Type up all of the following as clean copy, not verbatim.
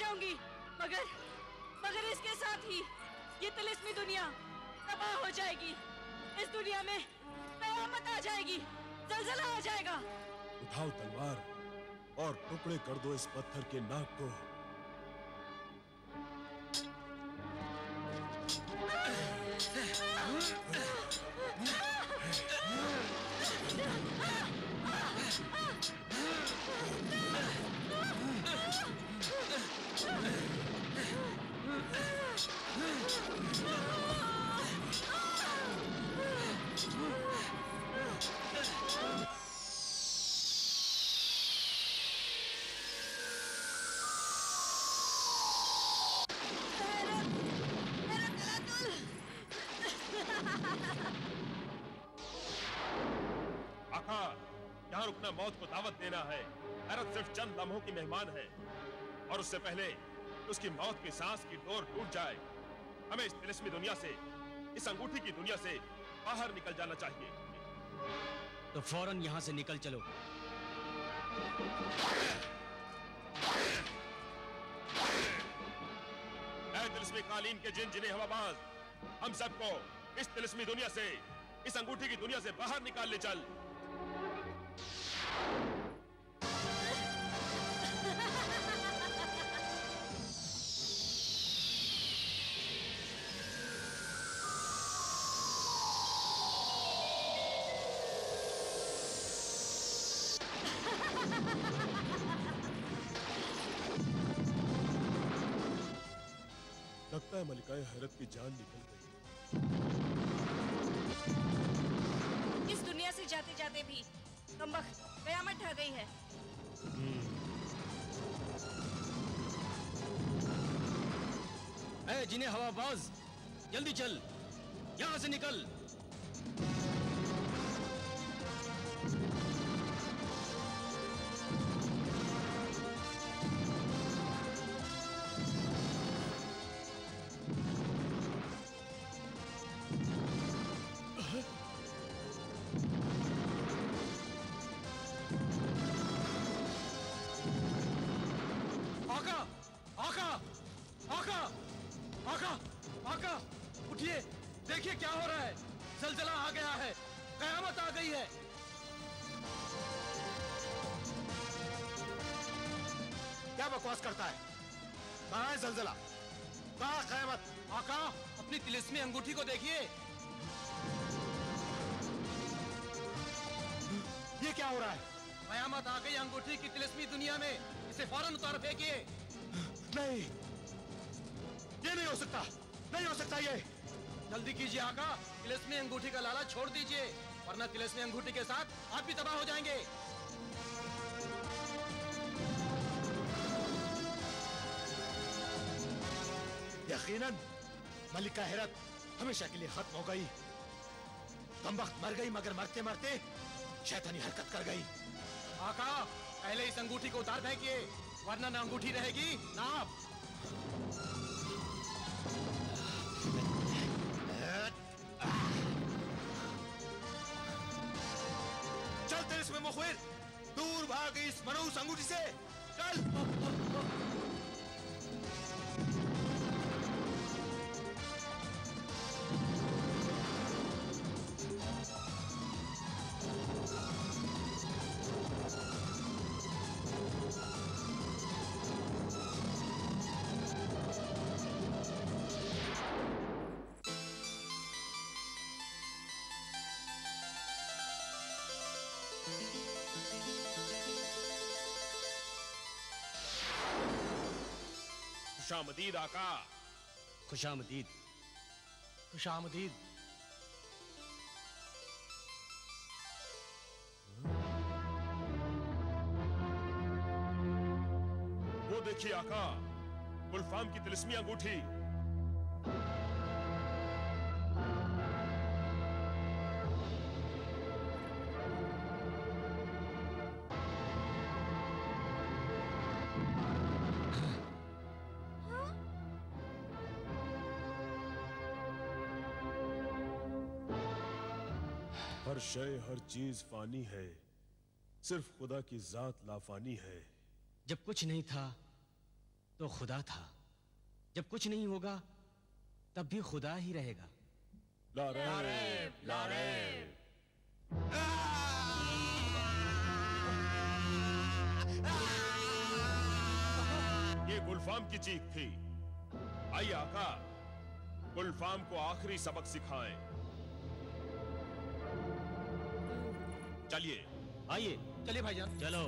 जाऊंगी, मगर मगर इसके साथ ही ये तिलिस्मी दुनिया तबाह हो जाएगी। इस दुनिया में कयामत आ जाएगी, जलजला आ जाएगा। उठाओ तलवार और टुकड़े कर दो इस पत्थर के नाक को। आका, यहाँ रुकना मौत को दावत देना है। हैरत सिर्फ चंद लम्हों की मेहमान है, और उससे पहले उसकी मौत की सांस की डोर टूट जाए, हमें इस तिलिस्मी दुनिया से, इस अंगूठी की दुनिया से बाहर निकल जाना चाहिए। तो फौरन यहाँ से निकल चलो। ऐ तिलिस्मी कालीन के जिन जिन्हें हवाबाज, हम सबको इस तिलिस्मी दुनिया से, इस अंगूठी की दुनिया से बाहर निकाल ले चल। लगता है मलिकाए हैरत की जान निकल गई। इस दुनिया से जाते जाते भी कमबख्त कयामत ढह गई है। ऐ जिन्हें हवाबाज, जल्दी चल, यहाँ से निकल। आका, आका, आका, आका, आका, उठिए, देखिए क्या हो रहा है। जलजला आ गया है, कयामत आ गई है। क्या बकवास करता है? कहाँ है जलजला? कहाँ है कयामत? आका, अपनी तिलिस्मी अंगूठी को देखिए। ये क्या हो रहा है? कयामत आ गई अंगूठी की तिलिस्मी दुनिया में। इसे फौरन उतार फेंकिए। नहीं, ये नहीं हो सकता, नहीं हो सकता ये। जल्दी कीजिए आका, तिलिस्मी अंगूठी का लाला छोड़ दीजिए, वरना तिलिस्मी अंगूठी के साथ आप भी तबाह हो जाएंगे। यकीनन मलिका हैरत हमेशा के लिए खत्म हो गई। कमबख्त मर गई, मगर मरते मरते शैतानी हरकत कर गई। आका, पहले इस अंगूठी को उतार फेंकिए, वरना ना अंगूठी रहेगी ना आप। चल तिलिस्मी मुखबिर, दूर भाग इस मनहूस अंगूठी से, चल। खुशामदीद आका। खुशामदीद। खुशामदीद। वो देखिए आका, गुलफाम की तिलिस्मी अंगूठी। हर शय, हर चीज फानी है, सिर्फ खुदा की जात लाफानी है। जब कुछ नहीं था तो खुदा था, जब कुछ नहीं होगा तब भी खुदा ही रहेगा। लारेब, लारेब। ये गुलफाम की चीख थी। आइए आका, गुलफाम को आखिरी सबक सिखाएं। चलिए आइए, चलिए भाईजान। चलो।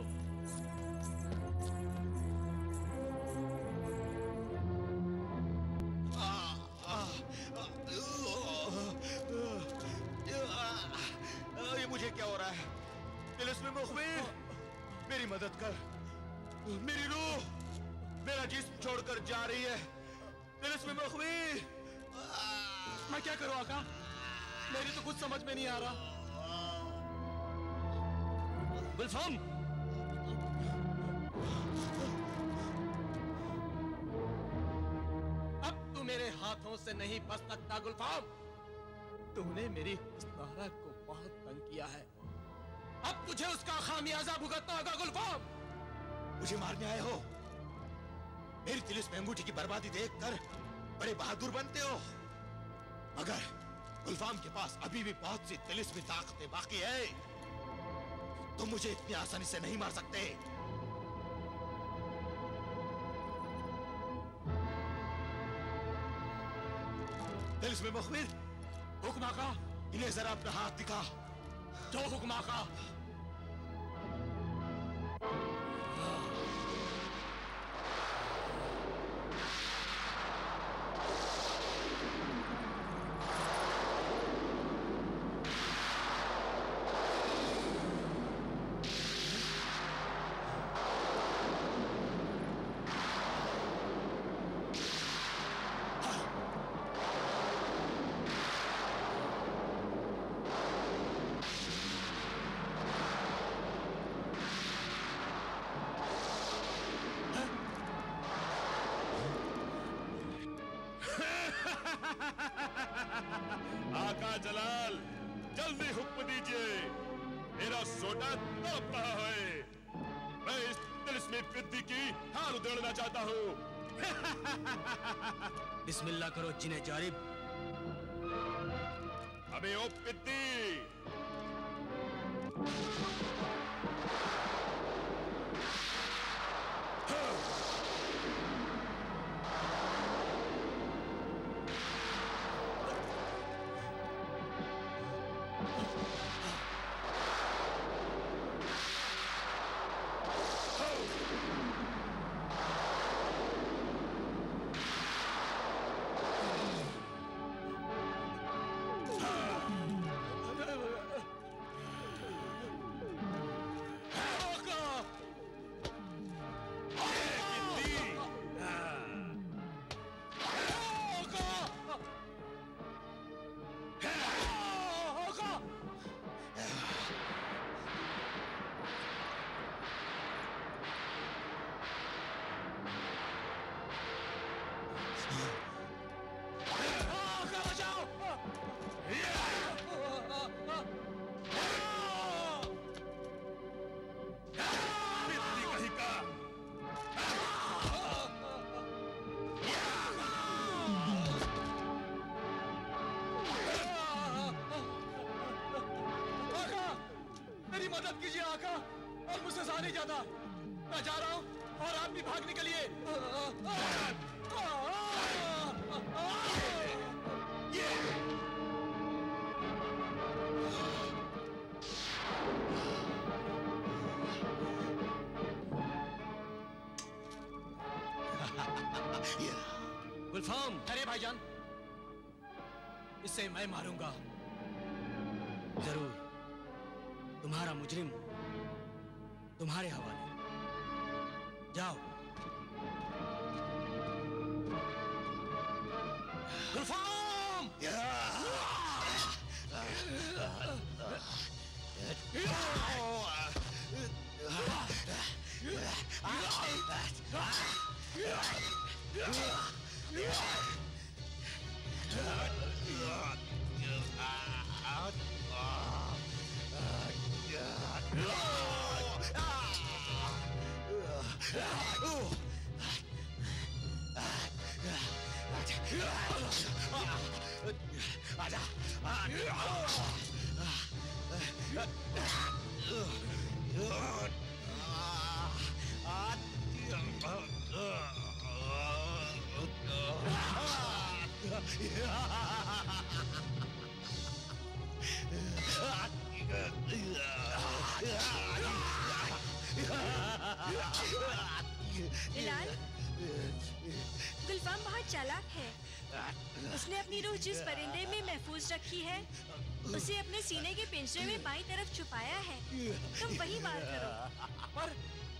ये मुझे क्या हो रहा है? तिलिस्मी मुखबिर, मेरी मदद कर। मेरी रूह मेरा जिस्म छोड़कर जा रही है। तिलिस्मी मुखबिर। मैं क्या करूं आका? मेरी तो कुछ समझ में नहीं आ रहा। गुलफाम, अब तू मेरे हाथों से नहीं बच सकता गुलफाम। तूने मेरी हुस्नारा को बहुत तंग किया है। अब तुझे उसका खामियाजा भुगतना होगा गुलफाम। मुझे मारने आए हो? मेरी तिलिस्मी अंगूठी की बर्बादी देखकर बड़े बहादुर बनते हो, मगर गुलफाम के पास अभी भी बहुत सी तिलिस्मी ताकतें बाकी है। तुम मुझे इतनी आसानी से नहीं मार सकते। तिलिस्मी मुखबिर, हुक्म आका। इन्हें जरा अपना हाथ दिखा। जो हुक्म आका। आका जलाल, जल्दी हुक्म दीजिए। मेरा सोटा तड़प रहा है। मैं इस तिलिस्मी फिद्दी की हार उधेड़ना चाहता हूँ। बिस्मिल्लाह करो जिन्हें जारिब। अबे ओ पिद्दी, मदद कीजिए आका, और मुझसे सहा नहीं जाता। मैं जा रहा हूँ और आप भी भाग निकलिए। गुलफाम, अरे भाईजान, इसे मैं मारूंगा। जरूर। तुम्हारा मुजरिम तुम्हारे हवाले। जाओ। गुलफाम! आजा। बिलाल, गुलफाम बहुत चालाक है। उसने अपनी रूह जिस परिंदे में महफूज रखी है, उसे अपने सीने के पिंजरे में बाईं तरफ छुपाया है। तुम वही वार करो।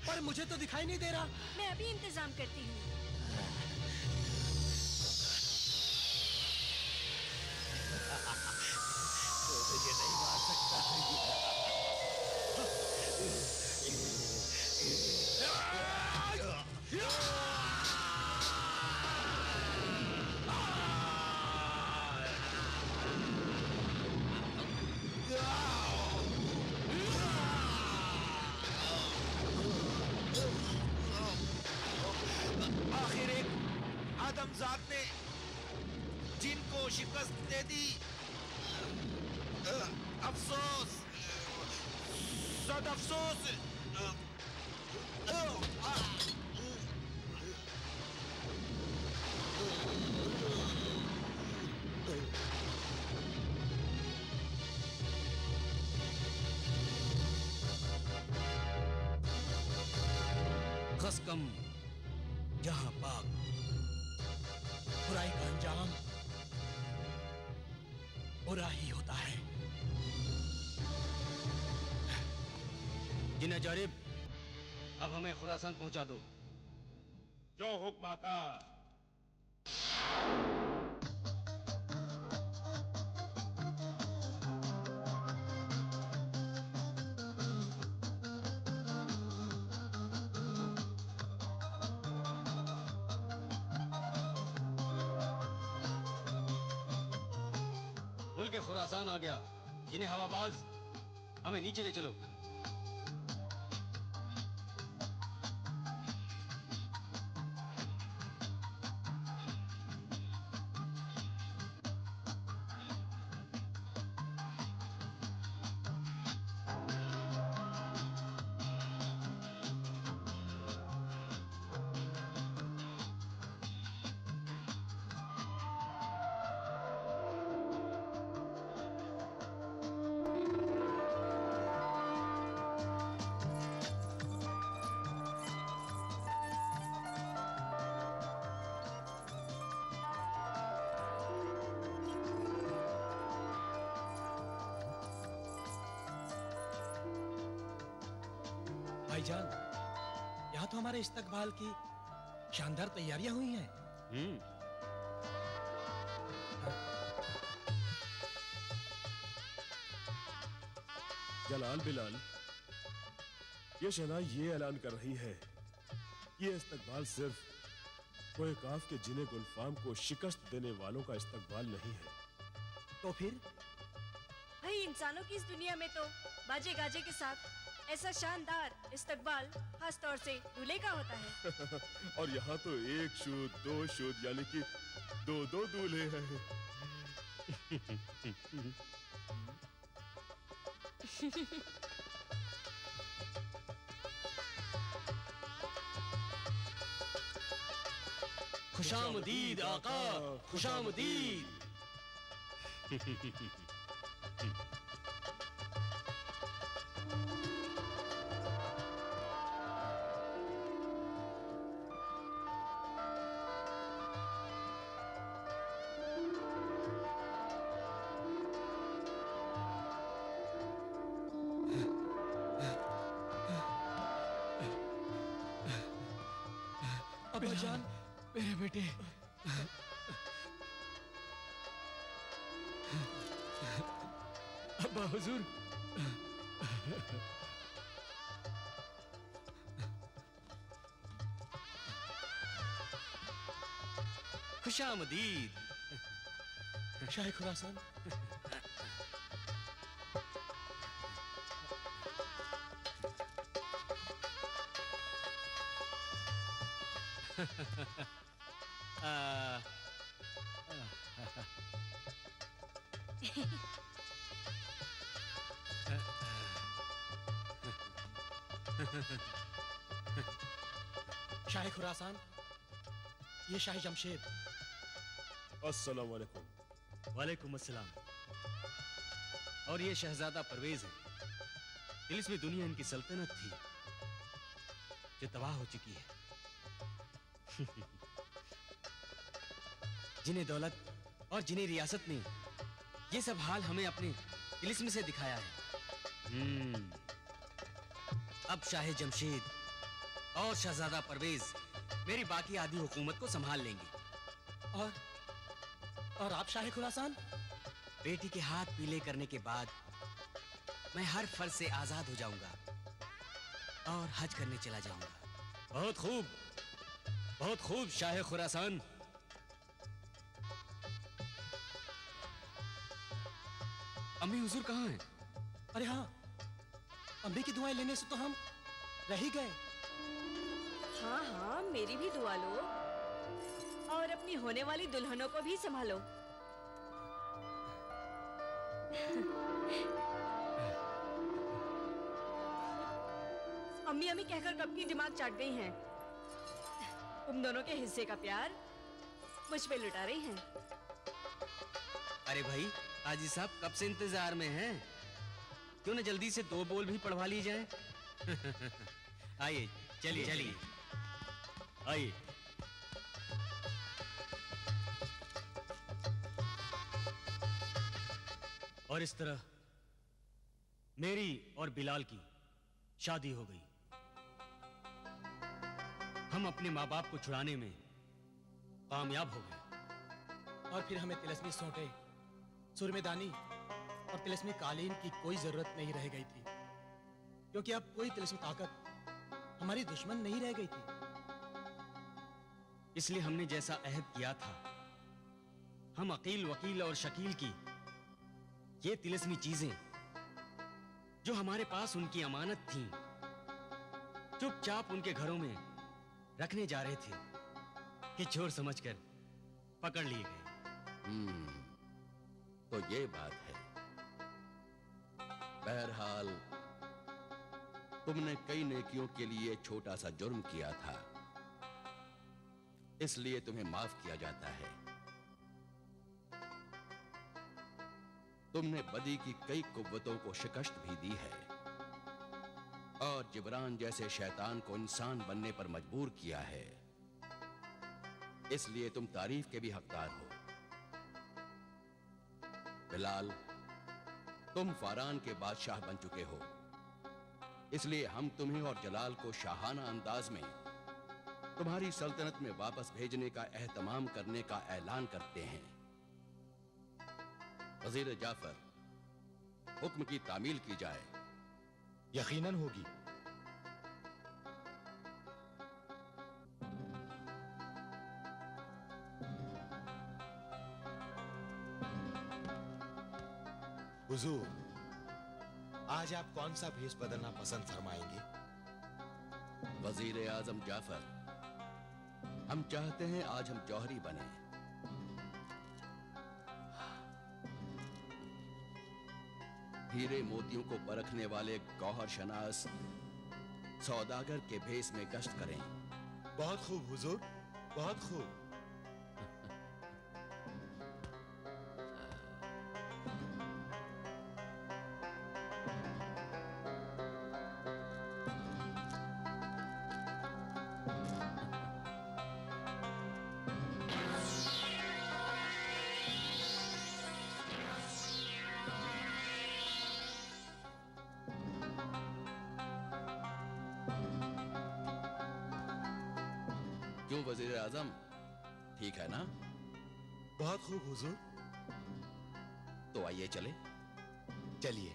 पर मुझे तो दिखाई नहीं दे रहा। मैं अभी इंतजाम करती हूँ। मुझे नहीं मार सकता। आखिर एक आदमजात ने जिन को शिकस्त दे दी। अफसोस, सद अफसोस। खसकम जहां पाक, बुराई का अंजाम बुरा ही होता है। जिन्हें जारिब, अब हमें खुरासान पहुंचा दो। जो हुक्म आका। मुल्क खुरासान आ गया। जिन्हें हवाबाज, हमें नीचे ले चलो। भाईजान, यहाँ तो हमारे इस्तकबाल की शानदार तैयारियां हुई हैं। जलाल बिलाल, ये शहनाई ये ऐलान कर रही है, ये इस्तकबाल सिर्फ कोई काफ के जिन्हें गुलफाम को शिकस्त देने वालों का इस्तकबाल नहीं है। तो फिर भाई, इंसानों की इस दुनिया में तो बाजे गाजे के साथ ऐसा शानदार इस्तकबाल खास तौर से दूल्हे का होता है। और यहाँ तो एक शुद्ध, दो शुद्ध, यानी कि दो दो दूल्हे हैं। खुशामदीद आका, खुशामदीद। अब्बाजान, मेरे बेटे। अब्बा हुजूर। खुशामदीद। शाह खुरासान। शाह खुरासान, ये शाह जमशेद। अस्सलाम वालेकुम। वालेकुम अस्सलाम। और ये शहजादा परवेज है। तिलिस्मी दुनिया इनकी सल्तनत थी जो तबाह हो चुकी है। जिन्हें दौलत और जिन्हें रियासत ने ये सब हाल हमें अपने तिलिस्म से दिखाया है। अब शाह जमशेद और शहजादा परवेज मेरी बाकी आधी हुकूमत को संभाल लेंगे। और आप शाह खुरासान? बेटी के हाथ पीले करने के बाद मैं हर फर्ज से आजाद हो जाऊंगा और हज करने चला जाऊंगा। बहुत खूब शाह खुरासान। अम्मी हुजूर कहाँ हैं? अरे हाँ, अम्मी की दुआएं लेने से तो हम रह ही गए। हाँ हाँ, मेरी भी दुआ लो और अपनी होने वाली दुल्हनों को भी संभालो। अम्मी अम्मी कहकर कब की दिमाग चाट गई हैं। तुम दोनों के हिस्से का प्यार मुझ पे लुटा रही हैं। अरे भाई, हाजी साहब कब से इंतजार में हैं? क्यों न जल्दी से 2 बोल भी पढ़वा ली जाए। आइए, चलिए आइए। और इस तरह मेरी और बिलाल की शादी हो गई। हम अपने माँ बाप को छुड़ाने में कामयाब हो गए। और फिर हमें तिलस्मी सोंटे, सुरमेदानी और तिलस्मी कालीन की कोई जरूरत नहीं रह गई थी, क्योंकि अब कोई तिलस्मी ताकत हमारी दुश्मन नहीं रह गई थी। इसलिए हमने जैसा अहद किया था, हम अकील, वकील और शकील की ये तिलस्मी चीजें जो हमारे पास उनकी अमानत थीं, चुपचाप उनके घरों में रखने जा रहे थे कि चोर समझकर पकड़ लिए गए। तो ये बात है। बहरहाल तुमने कई नेकियों के लिए छोटा सा जुर्म किया था, इसलिए तुम्हें माफ किया जाता है। तुमने बदी की कई कुव्वतों को शिकस्त भी दी है और जिब्रान जैसे शैतान को इंसान बनने पर मजबूर किया है, इसलिए तुम तारीफ के भी हकदार हो। बिलाल, तुम फारान के बादशाह बन चुके हो, इसलिए हम तुम्हें और जलाल को शाहाना अंदाज में तुम्हारी सल्तनत में वापस भेजने का एहतमाम करने का ऐलान करते हैं। वजीर जाफर, हुक्म की तामील की जाए। यकीनन होगी। हुजूर, आज आप कौन सा भेष बदलना पसंद फरमाएंगे? वजीर आजम जाफर, हम चाहते हैं आज हम जौहरी बने। हीरे मोतियों को परखने वाले गौहर शनास सौदागर के भेष में गश्त करें। बहुत खूब हुजूर, बहुत खूब। क्यों वजीर आजम, ठीक है ना? बहुत खूब हुजूर। तो आइए चले। चलिए।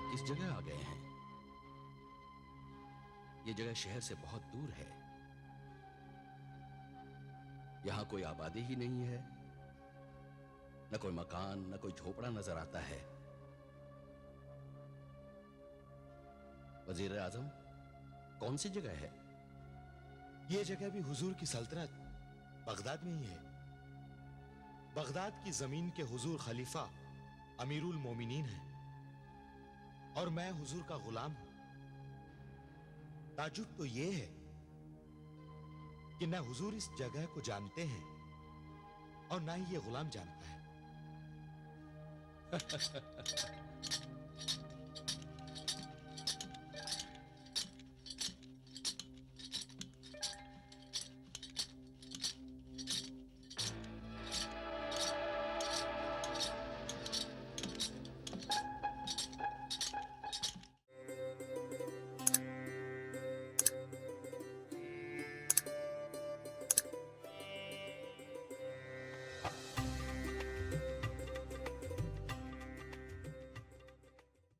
हम किस जगह आ गए हैं? ये जगह शहर से बहुत दूर है। यहां कोई आबादी ही नहीं है, न कोई मकान, न कोई झोपड़ा नजर आता है। वजीर आजम, कौन सी जगह है? ये जगह भी हुजूर की सल्तनत बगदाद में ही है। बगदाद की जमीन के हुजूर खलीफा अमीरुल मोमिनीन हैं और मैं हुजूर का गुलाम हूं। ताजुब तो ये है कि न हुजूर इस जगह को जानते हैं और ना ही ये गुलाम जानता है।